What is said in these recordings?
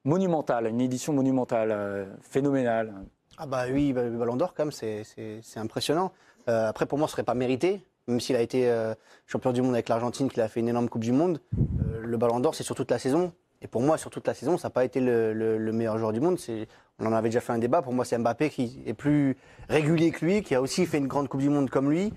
Monumentale, une édition monumentale, phénoménale. Ah bah oui, le Ballon d'Or quand même, c'est impressionnant. Après pour moi, ce serait pas mérité, même s'il a été champion du monde avec l'Argentine, qu'il a fait une énorme Coupe du Monde. Le Ballon d'Or, c'est sur toute la saison. Et pour moi, sur toute la saison, ça n'a pas été le meilleur joueur du monde. On en avait déjà fait un débat. Pour moi, c'est Mbappé qui est plus régulier que lui, qui a aussi fait une grande Coupe du Monde comme lui,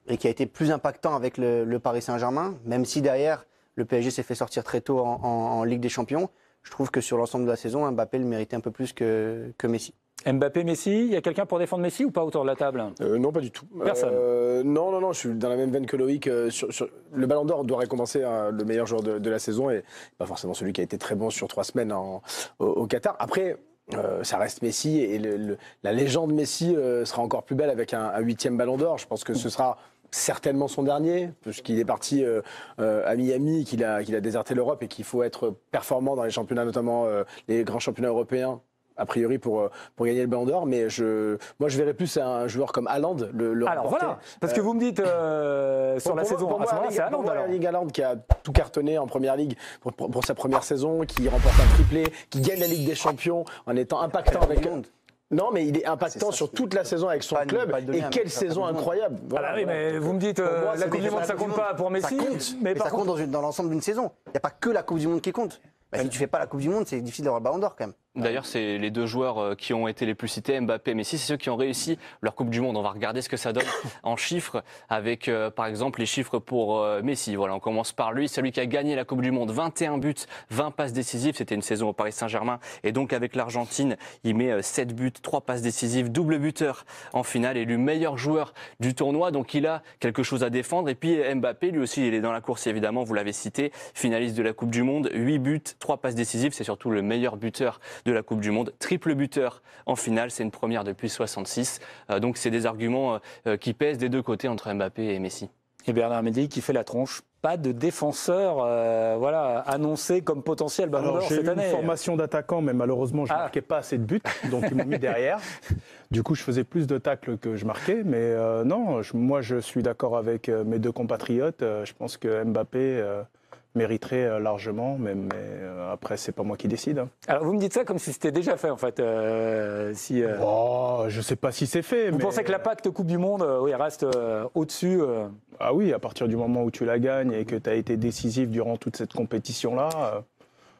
et qui a été plus impactant avec le Paris Saint-Germain, même si derrière, le PSG s'est fait sortir très tôt en Ligue des Champions. Je trouve que sur l'ensemble de la saison, Mbappé le méritait un peu plus que Messi. Mbappé, Messi, il y a quelqu'un pour défendre Messi ou pas autour de la table? Non, pas du tout. Personne. Non, je suis dans la même veine que Loïc. Le Ballon d'Or doit récompenser le meilleur joueur de la saison et pas forcément celui qui a été très bon sur 3 semaines au Qatar. Après, ça reste Messi et la légende Messi sera encore plus belle avec un 8e Ballon d'Or. Je pense que ce sera certainement son dernier, puisqu'il est parti à Miami, qu'il a déserté l'Europe et qu'il faut être performant dans les championnats, notamment les grands championnats européens, a priori pour gagner le Ballon d'Or. Mais moi, je verrais plus un joueur comme Haaland le Alors remporter. voilà, parce que vous me dites sur la saison, à ce moment-là, c'est Haaland alors. Erling Haaland qui a tout cartonné en première ligue pour sa première saison, qui remporte un triplé, qui gagne la Ligue des Champions en étant impactant avec... Non, mais il est impactant sur toute la saison avec son club. Et quelle saison incroyable. Voilà, oui, mais vous me dites, la Coupe du Monde, ça compte pas pour Messi. Ça compte, mais ça compte dans l'ensemble d'une saison. Il n'y a pas que la Coupe du Monde qui compte. Bah, si tu fais pas la Coupe du Monde, c'est difficile d'avoir le Ballon d'Or quand même. D'ailleurs, c'est les deux joueurs qui ont été les plus cités, Mbappé et Messi, c'est ceux qui ont réussi leur Coupe du Monde. On va regarder ce que ça donne en chiffres avec, par exemple, les chiffres pour Messi. Voilà, on commence par lui, celui qui a gagné la Coupe du Monde. 21 buts, 20 passes décisives. C'était une saison au Paris Saint-Germain. Et donc, avec l'Argentine, il met 7 buts, 3 passes décisives, double buteur en finale, élu meilleur joueur du tournoi. Donc, il a quelque chose à défendre. Et puis, Mbappé, lui aussi, il est dans la course, évidemment, vous l'avez cité, finaliste de la Coupe du Monde. 8 buts, 3 passes décisives. C'est surtout le meilleur buteur de la Coupe du Monde. Triple buteur en finale, c'est une première depuis 66. Donc c'est des arguments qui pèsent des deux côtés entre Mbappé et Messi. Et Bernard Mendy qui fait la tronche. Pas de défenseur annoncé comme potentiel Ballon d'Or cette année. J'ai eu une formation d'attaquant, mais malheureusement, je ne marquais pas assez de buts, donc ils m'ont mis derrière. Du coup, je faisais plus de tacles que je marquais. Mais non, moi, je suis d'accord avec mes deux compatriotes. Je pense que Mbappé mériterait largement, mais après, c'est pas moi qui décide. Hein. Alors, vous me dites ça comme si c'était déjà fait, en fait. Oh, je sais pas si c'est fait. Vous pensez que l'impact Coupe du Monde reste au-dessus Ah oui, à partir du moment où tu la gagnes et que tu as été décisif durant toute cette compétition-là,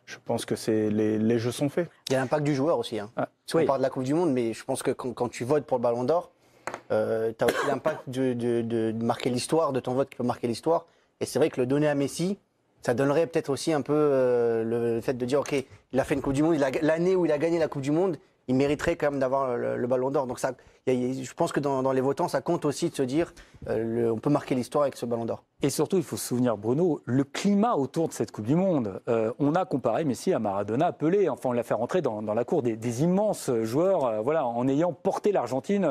je pense que les jeux sont faits. Il y a l'impact du joueur aussi. Hein. On parle de la Coupe du Monde, mais je pense que quand tu votes pour le Ballon d'Or, tu as aussi l'impact de marquer l'histoire, de ton vote qui peut marquer l'histoire. Et c'est vrai que le donner à Messi, ça donnerait peut-être aussi un peu le fait de dire, OK, il a fait une Coupe du Monde, l'année où il a gagné la Coupe du Monde, il mériterait quand même d'avoir le Ballon d'Or. Donc ça, je pense que dans les votants, ça compte aussi de se dire, on peut marquer l'histoire avec ce Ballon d'Or. Et surtout, il faut se souvenir, Bruno, le climat autour de cette Coupe du Monde. On a comparé Messi à Maradona, à Pelé. Enfin, on l'a fait rentrer dans la cour des immenses joueurs, en ayant porté l'Argentine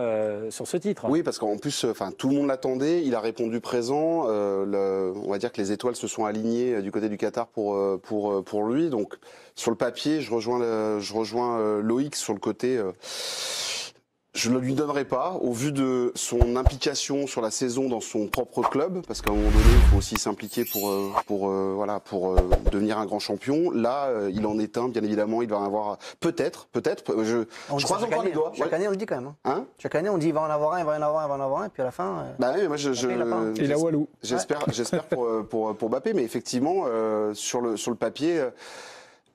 sur ce titre. Oui, parce qu'en plus, tout le monde l'attendait. Il a répondu présent. On va dire que les étoiles se sont alignées du côté du Qatar pour lui. Donc, sur le papier, je rejoins Loïc sur le côté. Je ne lui donnerai pas, au vu de son implication sur la saison dans son propre club, parce qu'à un moment donné, il faut aussi s'impliquer pour devenir un grand champion. Là, il en est un, bien évidemment, il va en avoir peut-être. Je croise encore les doigts. Chaque année, on le dit quand même. Hein Chaque année, on dit il va en avoir un, il va en avoir un, et puis à la fin. Bah oui, moi, il a Walou. J'espère pour Mbappé, mais effectivement, sur le papier.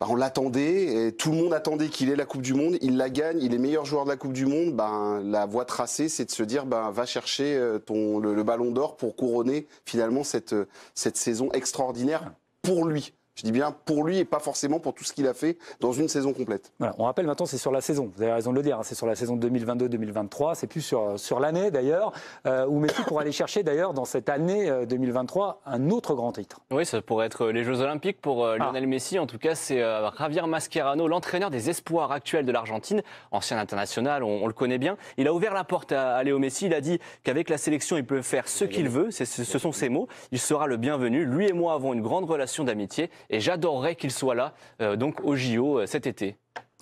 On l'attendait, et tout le monde attendait qu'il ait la Coupe du Monde, il la gagne, il est meilleur joueur de la Coupe du Monde. La voie tracée, c'est de se dire, va chercher le Ballon d'Or pour couronner finalement cette saison extraordinaire pour lui. Je dis bien pour lui et pas forcément pour tout ce qu'il a fait dans une saison complète. Voilà, on rappelle maintenant, c'est sur la saison. Vous avez raison de le dire, c'est sur la saison 2022-2023. C'est plus sur l'année d'ailleurs, où Messi pourra aller chercher d'ailleurs dans cette année 2023 un autre grand titre. Oui, ça pourrait être les Jeux Olympiques pour Lionel Messi. En tout cas, c'est Javier Mascherano, l'entraîneur des espoirs actuels de l'Argentine, ancien international, on le connaît bien. Il a ouvert la porte à Léo Messi. Il a dit qu'avec la sélection, il peut faire ce qu'il veut. Ce sont ses mots. Il sera le bienvenu. Lui et moi avons une grande relation d'amitié. Et j'adorerais qu'il soit là, donc au JO cet été.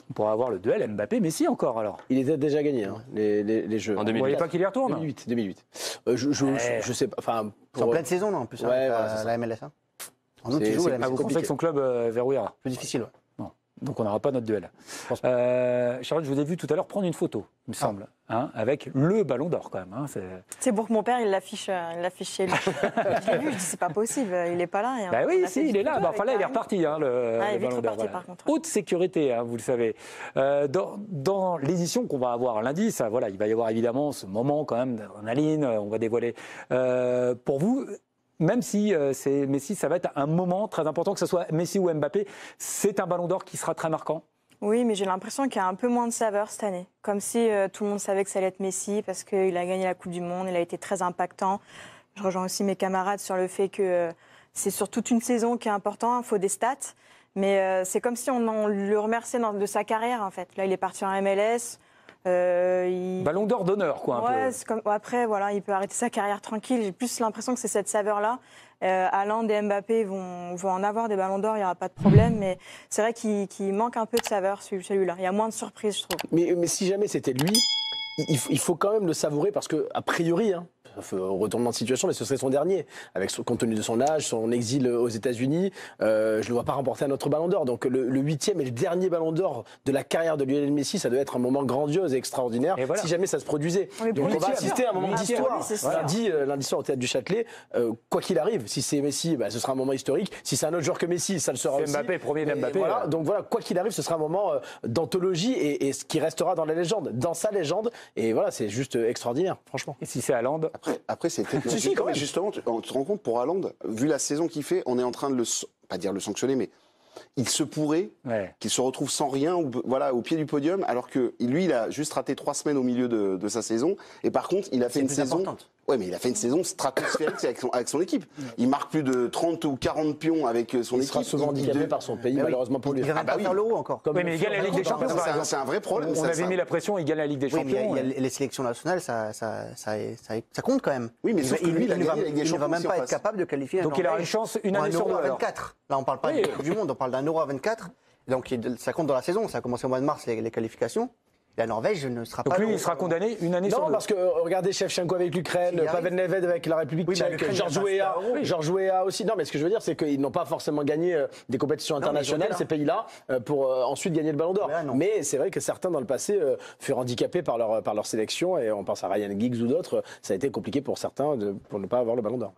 On pourra avoir le duel Mbappé-Messi encore alors. Il les a déjà gagnés, les Jeux. En 2008. Vous ne voyez pas qu'il y retourne 2008. Je sais pas. C'est en pleine saison, non, en plus, la MLS. En août, il joue. Vous pensez que son club verrouillera? Plus difficile, ouais. Non. Donc on n'aura pas notre duel. Charlotte, je vous ai vu tout à l'heure prendre une photo, il me semble, avec le ballon d'or quand même. C'est pour que mon père il l'affiche chez lui. Je l'ai vu, je dis c'est pas possible, il est pas là. Bah oui, si, il est là. Enfin là, il est reparti, le il est vite ballon d'or. reparti par contre. Haute sécurité, vous le savez. Dans l'édition qu'on va avoir lundi, ça, voilà, il va y avoir évidemment ce moment quand même d'adrénaline, on va dévoiler. Pour vous, même si c'est Messi, ça va être un moment très important, que ce soit Messi ou Mbappé, c'est un ballon d'or qui sera très marquant. Oui, mais j'ai l'impression qu'il y a un peu moins de saveur cette année. Comme si tout le monde savait que ça allait être Messi parce qu'il a gagné la Coupe du Monde, il a été très impactant. Je rejoins aussi mes camarades sur le fait que c'est sur toute une saison qui est important, il faut des stats. Mais c'est comme si on le remerciait de sa carrière, en fait. Là, il est parti en MLS. Ballon d'or d'honneur, quoi, un peu. Après, voilà, il peut arrêter sa carrière tranquille. J'ai plus l'impression que c'est cette saveur-là. Haaland et Mbappé vont en avoir des ballons d'or, il n'y aura pas de problème. Mais c'est vrai qu'il manque un peu de saveur, celui-là. Il y a moins de surprises, je trouve. Mais si jamais c'était lui, il faut quand même le savourer parce que, a priori, retournement de situation, mais ce serait son dernier. Compte tenu de son âge, son exil aux États-Unis, je ne le vois pas remporter un autre ballon d'or. Donc le 8e et le dernier ballon d'or de la carrière de Lionel Messi, ça doit être un moment grandiose et extraordinaire si jamais ça se produisait. Donc on va assister à un moment d'histoire. Lundi soir au Théâtre du Châtelet, quoi qu'il arrive, si c'est Messi, ce sera un moment historique. Si c'est un autre joueur que Messi, ça le sera aussi. Mbappé, premier Mbappé. Voilà, donc voilà, quoi qu'il arrive, ce sera un moment d'anthologie et ce qui restera dans la légende, dans sa légende. Et voilà, c'est juste extraordinaire, franchement. Et si c'est Haaland? Après c'est peut-être... Justement, tu te rends compte, pour Haaland, vu la saison qu'il fait, on est en train de pas dire le sanctionner, mais il se pourrait qu'il se retrouve sans rien au pied du podium, alors que lui, il a juste raté 3 semaines au milieu de sa saison. Et par contre, il a fait une saison... importante. Ouais, mais il a fait une saison stratosphérique avec son équipe. Il marque plus de 30 ou 40 pions avec son équipe. Il sera souvent handicapé par son pays, malheureusement pour lui. Il va pas faire l'Euro encore. Oui, mais il gagne la Ligue des Champions. C'est un vrai problème. On avait mis la pression, il gagne la Ligue des Champions. Mais les sélections nationales, ça compte quand même. Oui, mais sauf que lui, il ne va même pas être capable de qualifier. Donc il aura une chance une année sur deux. Un Euro à 24. Là, on parle pas de Coupe du Monde, on parle d'un Euro à 24. Donc ça compte dans la saison. Ça a commencé au mois de mars les qualifications. La Norvège ne sera pas. Donc lui, il sera condamné une année sur deux. Non, parce que regardez Shevchenko avec l'Ukraine, Pavel Nedved avec la République tchèque, Georges Weah aussi. Non, mais ce que je veux dire, c'est qu'ils n'ont pas forcément gagné des compétitions internationales, ces pays-là, pour ensuite gagner le Ballon d'Or. Mais c'est vrai que certains dans le passé furent handicapés par leur sélection, et on pense à Ryan Giggs ou d'autres. Ça a été compliqué pour certains pour ne pas avoir le Ballon d'Or.